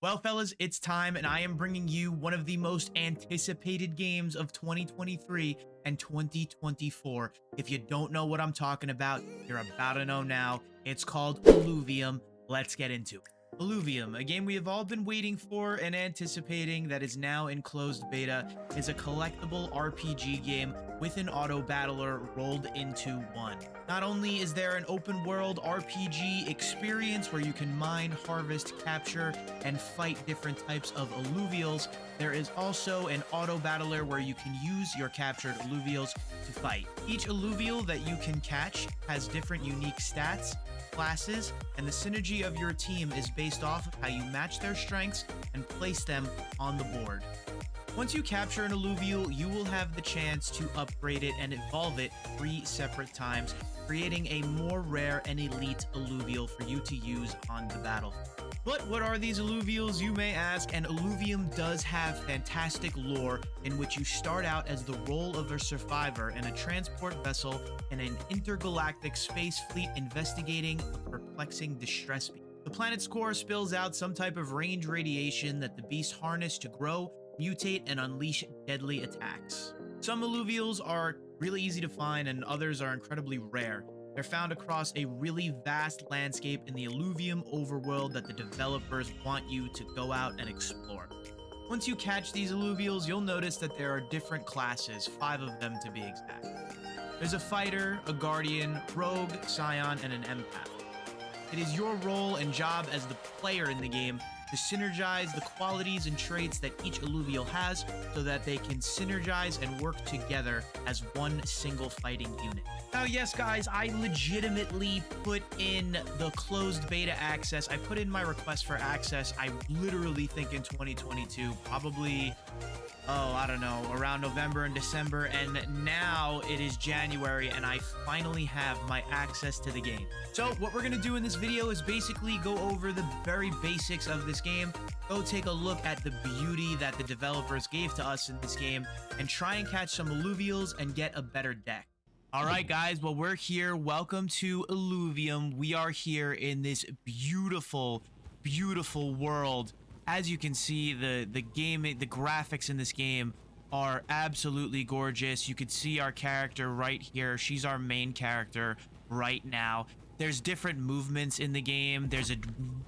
Well, fellas, it's time, and I am bringing you one of the most anticipated games of 2023 and 2024. If you don't know what I'm talking about, you're about to know now. It's called Illuvium. Let's get into it. Illuvium, a game we have all been waiting for and anticipating that is now in closed beta, is a collectible RPG game with an auto battler rolled into one. Not only is there an open world RPG experience where you can mine, harvest, capture, and fight different types of alluvials, there is also an auto battler where you can use your captured alluvials to fight. Each alluvial that you can catch has different unique stats, classes, and the synergy of your team is based off of how you match their strengths and place them on the board. Once you capture an alluvial, you will have the chance to upgrade it and evolve it 3 separate times, creating a more rare and elite alluvial for you to use on the battlefield. But what are these alluvials, you may ask? And Illuvium does have fantastic lore in which you start out as the role of a survivor in a transport vessel in an intergalactic space fleet investigating a perplexing distress beast. The planet's core spills out some type of range radiation that the beasts harness to grow, mutate, and unleash deadly attacks. Some alluvials are really easy to find and others are incredibly rare. They're found across a really vast landscape in the Illuvium Overworld that the developers want you to go out and explore. Once you catch these alluvials, you'll notice that there are different classes, 5 of them to be exact. There's a fighter, a guardian, rogue, scion, and an empath. It is your role and job as the player in the game to synergize the qualities and traits that each alluvial has so that they can synergize and work together as one single fighting unit. Now, yes, guys, I legitimately put in the closed beta access. I put in my request for access, I literally think in 2022, probably, I don't know, around November and December, and now it is January and I finally have my access to the game. So what we're gonna do in this video is basically go over the very basics of this game, go take a look at the beauty that the developers gave to us in this game, and try and catch some alluvials and get a better deck. All right, guys, well, we're here. Welcome to Illuvium. We are here in this beautiful, beautiful world. As you can see, the graphics in this game are absolutely gorgeous. You could see our character right here. She's our main character right now. There's different movements in the game. There's a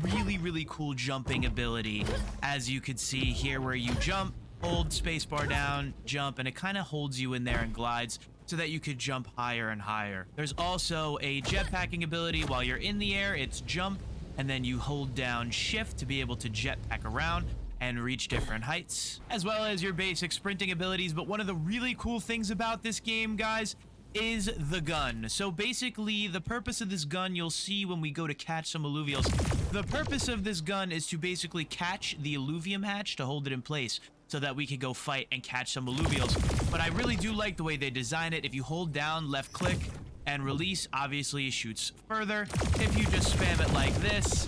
really, really cool jumping ability, as you could see here, where you jump, hold spacebar down, jump, and it kind of holds you in there and glides so that you could jump higher and higher. There's also a jetpacking ability. While you're in the air, it's jump, and then you hold down shift to be able to jetpack around and reach different heights, as well as your basic sprinting abilities. But one of the really cool things about this game, guys, is the gun. So basically, the purpose of this gun, you'll see when we go to catch some alluvials, the purpose of this gun is to basically catch the alluvium hatch to hold it in place so that we can go fight and catch some alluvials. But I really do like the way they design it. If you hold down left click and release, obviously it shoots further. If you just spam it like this,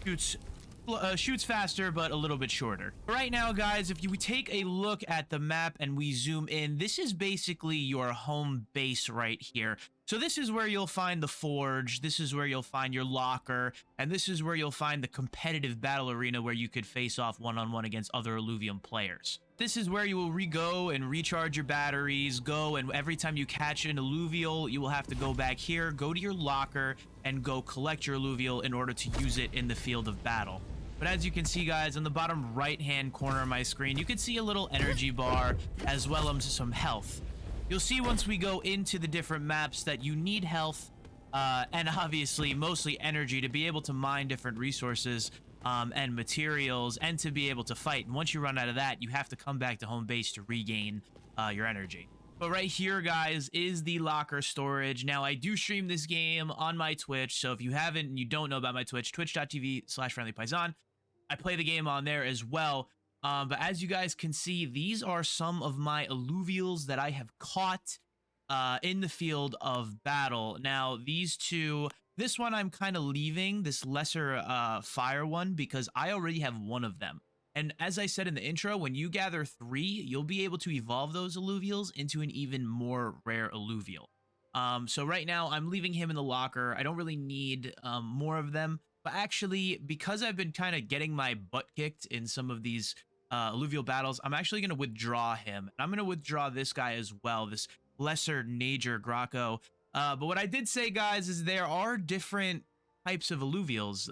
shoots faster but a little bit shorter. Right now, guys, if you take a look at the map and we zoom in, this is basically your home base right here. So this is where you'll find the forge, this is where you'll find your locker, and this is where you'll find the competitive battle arena where you could face off one-on-one against other Illuvium players. This is where you will go and recharge your batteries, and every time you catch an alluvial, you will have to go back here, go to your locker, and go collect your alluvial in order to use it in the field of battle. But as you can see, guys, on the bottom right-hand corner of my screen, you can see a little energy bar as well as some health. You'll see once we go into the different maps that you need health and obviously mostly energy to be able to mine different resources and materials and to be able to fight. And once you run out of that, you have to come back to home base to regain your energy. But right here, guys, is the locker storage. Now, I do stream this game on my Twitch, so if you haven't and you don't know about my Twitch, twitch.tv/friendlypaisan, I play the game on there as well. But as you guys can see, these are some of my alluvials that I have caught in the field of battle. Now, these two, this one I'm kind of leaving, this lesser fire one, because I already have one of them. And as I said in the intro, when you gather 3, you'll be able to evolve those alluvials into an even more rare alluvial. So right now, I'm leaving him in the locker. I don't really need more of them. But actually, because I've been kind of getting my butt kicked in some of these alluvial battles, I'm actually going to withdraw him. And I'm going to withdraw this guy as well, this lesser Nager Graco. But what I did say, guys, is there are different types of alluvials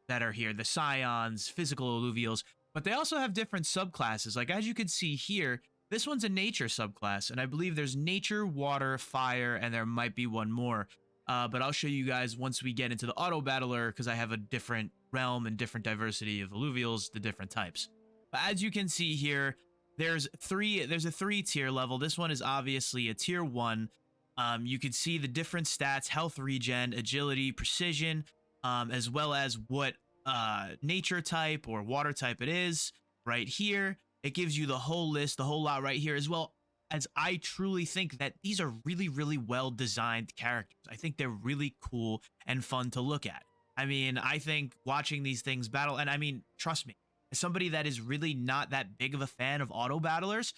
that are here. The scions, physical alluvials, but they also have different subclasses. Like, as you can see here, this one's a nature subclass, and I believe there's nature, water, fire, and there might be one more. But I'll show you guys once we get into the auto battler, because I have a different realm and different diversity of alluvials, the different types. But as you can see here, there's a 3-tier level. This one is obviously a tier 1. You can see the different stats: health regen, agility, precision, as well as what nature type or water type it is right here. It gives you the whole list, the whole lot right here, as well as I truly think that these are really, really well designed characters. I think they're really cool and fun to look at. I mean, I think watching these things battle, and I mean, trust me, as somebody that is really not that big of a fan of auto battlers,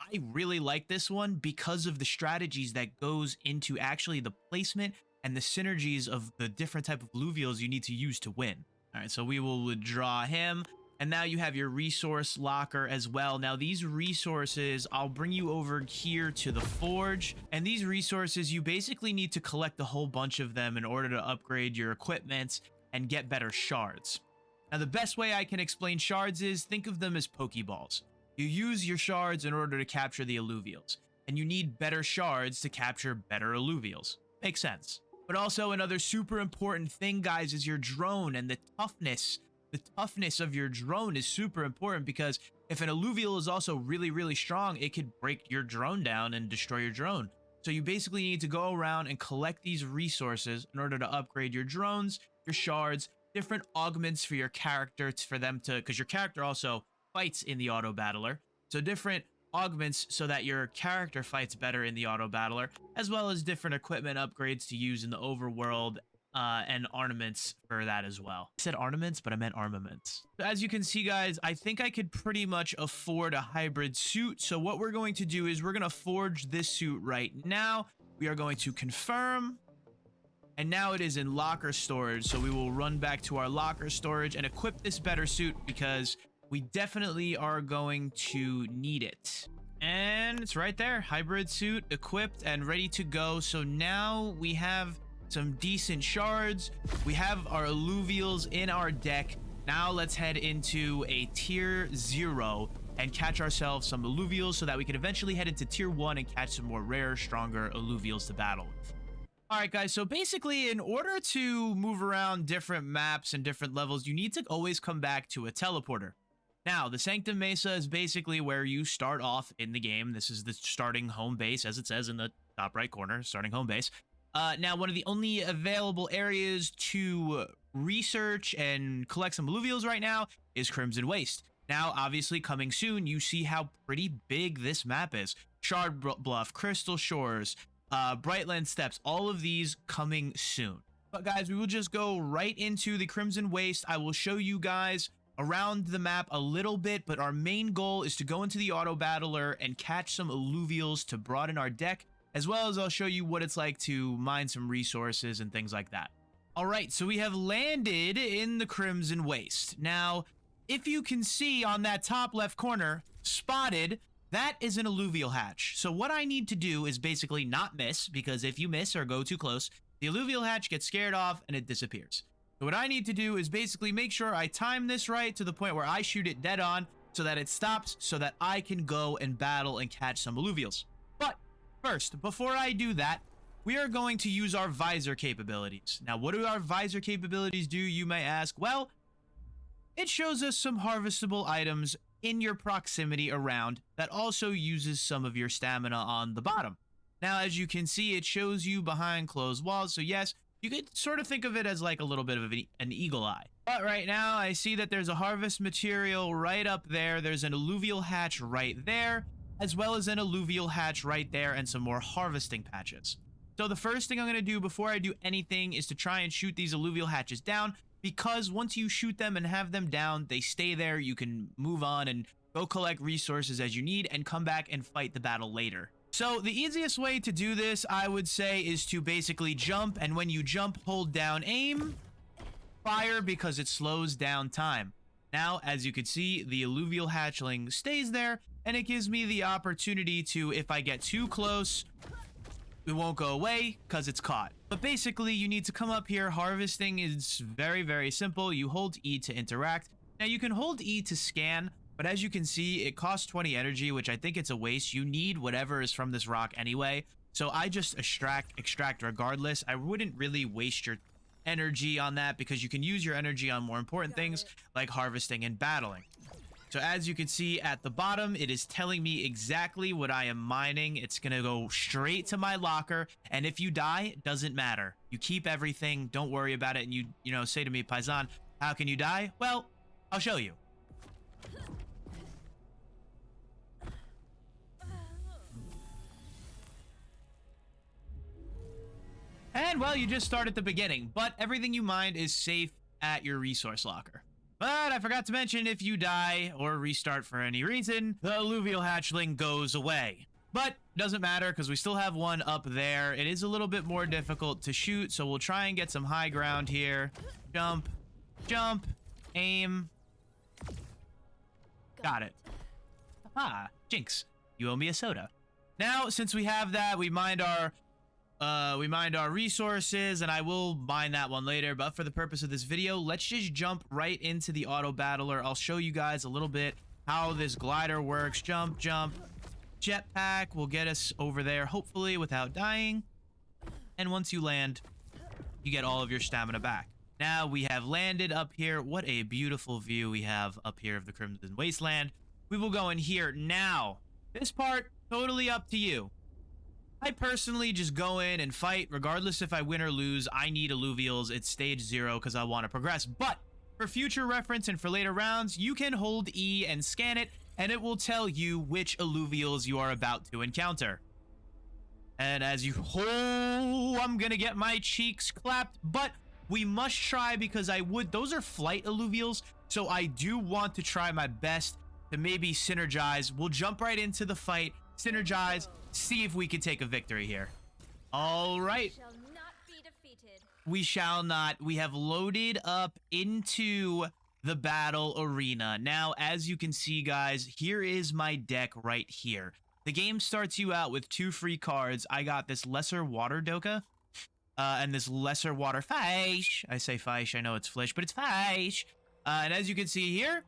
I really like this one because of the strategies that goes into actually the placement and the synergies of the different type of alluvials you need to use to win. All right, so we will withdraw him. And now you have your resource locker as well. Now these resources, I'll bring you over here to the forge. And these resources, you basically need to collect a whole bunch of them in order to upgrade your equipment and get better shards. Now the best way I can explain shards is think of them as Pokeballs. You use your shards in order to capture the alluvials, and you need better shards to capture better alluvials. Makes sense. But also another super important thing, guys, is your drone and the toughness. The toughness of your drone is super important, because if an alluvial is also really, really strong, it could break your drone down and destroy your drone. So you basically need to go around and collect these resources in order to upgrade your drones, your shards, different augments for your character, for them to, because your character also fights in the auto battler. So different augments so that your character fights better in the auto battler, as well as different equipment upgrades to use in the overworld. And ornaments for that as well. I said ornaments, but I meant armaments. So as you can see, guys, I think I could pretty much afford a hybrid suit. So what we're going to do is we're going to forge this suit right now. We are going to confirm. And now it is in locker storage. So we will run back to our locker storage and equip this better suit, because we definitely are going to need it. And it's right there. Hybrid suit equipped and ready to go. So now we have some decent shards. We have our alluvials in our deck. Now let's head into a tier 0 and catch ourselves some alluvials so that we can eventually head into tier 1 and catch some more rare, stronger alluvials to battle with. All right, guys, so basically in order to move around different maps and different levels, you need to always come back to a teleporter. Now, the Sanctum Mesa is basically where you start off in the game. This is the starting home base, as it says in the top right corner, starting home base. Now, one of the only available areas to research and collect some alluvials right now is Crimson Waste. Now, obviously, coming soon, you see how pretty big this map is. Shard Bluff, Crystal Shores, Brightland Steps, all of these coming soon. But guys, we will just go right into the Crimson Waste. I will show you guys around the map a little bit, but our main goal is to go into the auto battler and catch some alluvials to broaden our deck, as well as I'll show you what it's like to mine some resources and things like that. All right, so we have landed in the Crimson Waste. Now, if you can see on that top left corner, spotted, that is an alluvial hatch. So what I need to do is basically not miss, because if you miss or go too close, the alluvial hatch gets scared off and it disappears. So what I need to do is basically make sure I time this right to the point where I shoot it dead on so that it stops, so that I can go and battle and catch some alluvials. But first, before I do that, we are going to use our visor capabilities. Now, what do our visor capabilities do, you may ask? Well, it shows us some harvestable items in your proximity around that also uses some of your stamina on the bottom. Now, as you can see, it shows you behind closed walls. So yes, you could sort of think of it as like a little bit of an eagle eye. But right now, I see that there's a harvest material right up there. There's an alluvial hatch right there, as well as an alluvial hatch right there, and some more harvesting patches. So the first thing I'm going to do before I do anything is to try and shoot these alluvial hatches down, because once you shoot them and have them down, they stay there. You can move on and go collect resources as you need and come back and fight the battle later. So the easiest way to do this, I would say, is to basically jump, and when you jump, hold down aim, fire because it slows down time. Now, as you can see, the alluvial hatchling stays there, and it gives me the opportunity to, if I get too close, it won't go away because it's caught. But basically, you need to come up here. Harvesting is very, very simple. You hold E to interact. Now, you can hold E to scan, but as you can see, it costs 20 energy, which I think it's a waste. You need whatever is from this rock anyway. So I just extract regardless. I wouldn't really waste your energy on that because you can use your energy on more important things like harvesting and battling. So as you can see at the bottom, it is telling me exactly what I am mining. It's going to go straight to my locker. And if you die, it doesn't matter. You keep everything. Don't worry about it. And you know, say to me, Paisan, how can you die? Well, I'll show you. And well, you just start at the beginning, but everything you mined is safe at your resource locker. But I forgot to mention, if you die or restart for any reason, the alluvial hatchling goes away. But doesn't matter because we still have one up there. It is a little bit more difficult to shoot, so we'll try and get some high ground here. Jump, jump, aim. Got it. Ah, Jinx, you owe me a soda. Now, since we have that, we mined our resources, and I will mine that one later, but for the purpose of this video, let's just jump right into the auto battler. I'll show you guys a little bit how this glider works. Jump, jump. Jetpack will get us over there, hopefully without dying. And once you land, you get all of your stamina back. Now we have landed up here. What a beautiful view we have up here of the Crimson Wasteland. We will go in here now. This part, totally up to you. I personally just go in and fight, regardless if I win or lose. I need alluvials. It's stage 0 because I want to progress. But for future reference and for later rounds, you can hold E and scan it, and it will tell you which alluvials you are about to encounter. And as you... Oh, I'm going to get my cheeks clapped. But we must try because those are flight alluvials, so I do want to try my best to maybe synergize. We'll jump right into the fight, synergize, see if we can take a victory here. All right. We shall not. We have loaded up into the battle arena. Now, as you can see, guys, here is my deck right here. The game starts you out with 2 free cards. I got this Lesser Water Doka and this Lesser Water Fish. I say fish. I know it's flish, but it's fish. And as you can see here,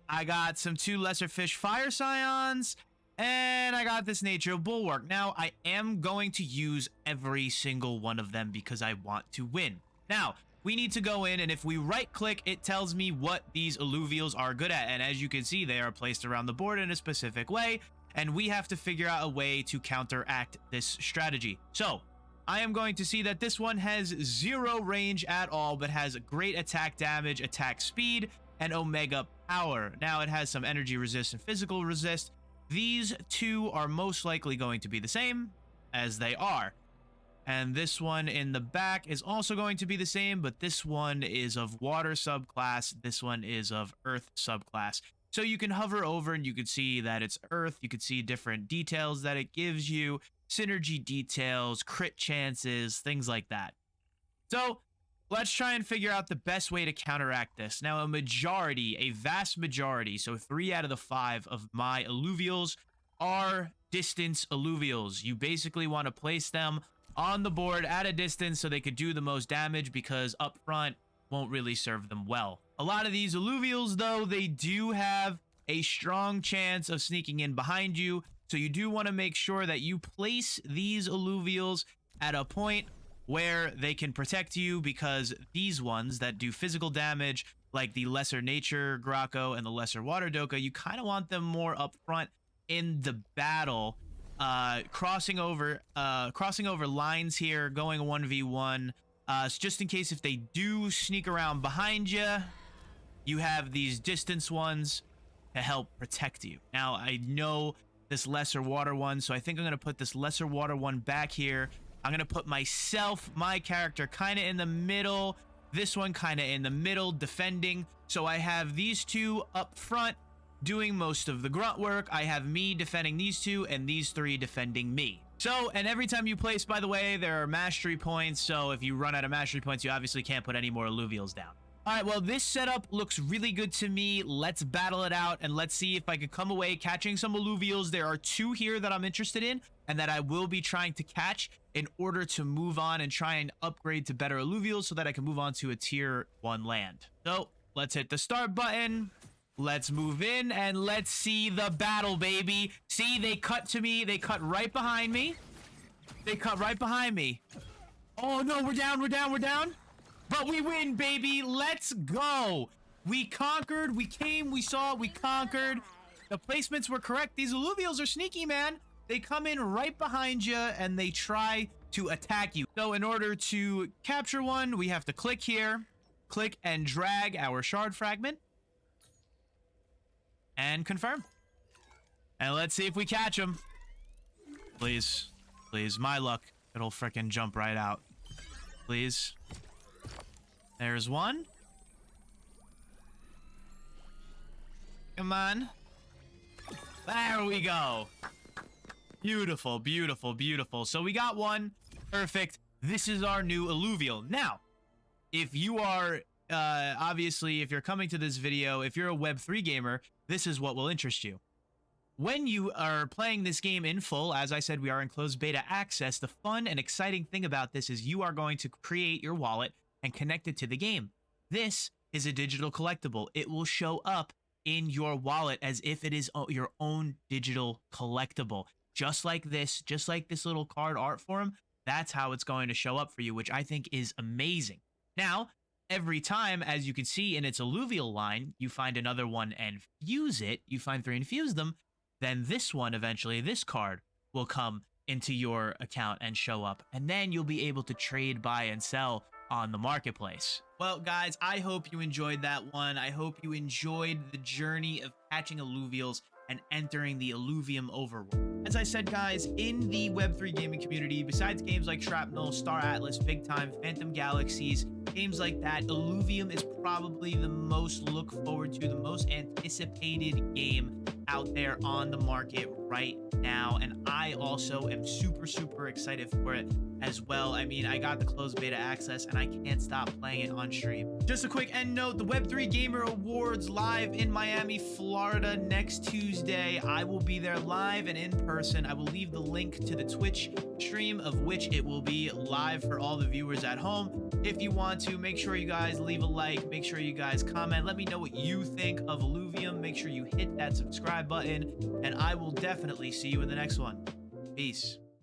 I got some 2 Lesser Fish Fire Scions. And I got this Nature Bulwark. Now, I am going to use every single one of them because I want to win. Now, we need to go in, and if we right-click, it tells me what these alluvials are good at. And as you can see, they are placed around the board in a specific way, and we have to figure out a way to counteract this strategy. So, I am going to see that this one has 0 range at all, but has great attack damage, attack speed, and omega power. Now, it has some energy resist and physical resist. These 2 are most likely going to be the same, as they are. And this one in the back is also going to be the same, but this one is of water subclass. This one is of earth subclass. So you can hover over and you can see that it's earth. You can see different details that it gives you, synergy details, crit chances, things like that. So let's try and figure out the best way to counteract this. Now, a vast majority, so 3 out of the 5 of my alluvials are distance alluvials. You basically want to place them on the board at a distance so they could do the most damage because up front won't really serve them well. A lot of these alluvials, though, they do have a strong chance of sneaking in behind you. So you do want to make sure that you place these alluvials at a point where they can protect you, because these ones that do physical damage, like the Lesser Nature Graco and the Lesser Water Doka, you kind of want them more up front in the battle, crossing over lines here, going 1v1, just in case if they do sneak around behind you, you have these distance ones to help protect you. Now, I know this Lesser Water one, so I think I'm going to put this Lesser Water one back here. I'm going to put my character kind of in the middle, this one kind of in the middle, defending. So I have these 2 up front doing most of the grunt work. I have me defending these 2 and these 3 defending me. So, and every time you place, by the way, there are mastery points. So if you run out of mastery points, you obviously can't put any more alluvials down. All right, well, this setup looks really good to me. Let's battle it out, and let's see if I could come away catching some alluvials. There are 2 here that I'm interested in and that I will be trying to catch in order to move on and try and upgrade to better alluvials so that I can move on to a tier 1 land. So let's hit the start button. Let's move in, and let's see the battle, baby. See, they cut to me. They cut right behind me. They cut right behind me. Oh, no, we're down, we're down, we're down. But we win, baby. Let's go. We conquered. We came. We saw. We conquered. The placements were correct. These alluvials are sneaky, man. They come in right behind you, and they try to attack you. So in order to capture one, we have to click here. Click and drag our shard fragment. And confirm. And let's see if we catch him. Please. Please. My luck. It'll frickin' jump right out. Please. There's one. Come on. There we go. Beautiful, beautiful, beautiful. So we got one. Perfect. This is our new alluvial. Now, if you are, obviously, if you're coming to this video, if you're a Web3 gamer, this is what will interest you. When you are playing this game in full, as I said, we are in closed beta access. The fun and exciting thing about this is you are going to create your wallet and connect it to the game. This is a digital collectible. It will show up in your wallet as if it is your own digital collectible. Just like this little card art form, that's how it's going to show up for you, which I think is amazing. Now, every time, as you can see in its alluvial line, you find another one and fuse it, you find 3 and fuse them, then this one, eventually, this card, will come into your account and show up. And then you'll be able to trade, buy, and sell on the marketplace. Well, guys, I hope you enjoyed that one. I hope you enjoyed the journey of catching alluvials and entering the Illuvium Overworld. As I said, guys, in the Web3 gaming community, besides games like Shrapnel, Star Atlas, Big Time, Phantom Galaxies, games like that, Illuvium is probably the most look forward to, the most anticipated game out there on the market right now, and I also am super, super excited for it as well. I mean, I got the closed beta access and I can't stop playing it on stream. Just a quick end note, the Web3 Gamer Awards live in Miami, Florida next Tuesday. I will be there live and in person. I will leave the link to the Twitch stream, of which it will be live for all the viewers at home. If you want to, make sure you guys leave a like, make sure you guys comment, let me know what you think of Illuvium, make sure you hit that subscribe button, and I will definitely see you in the next one. Peace.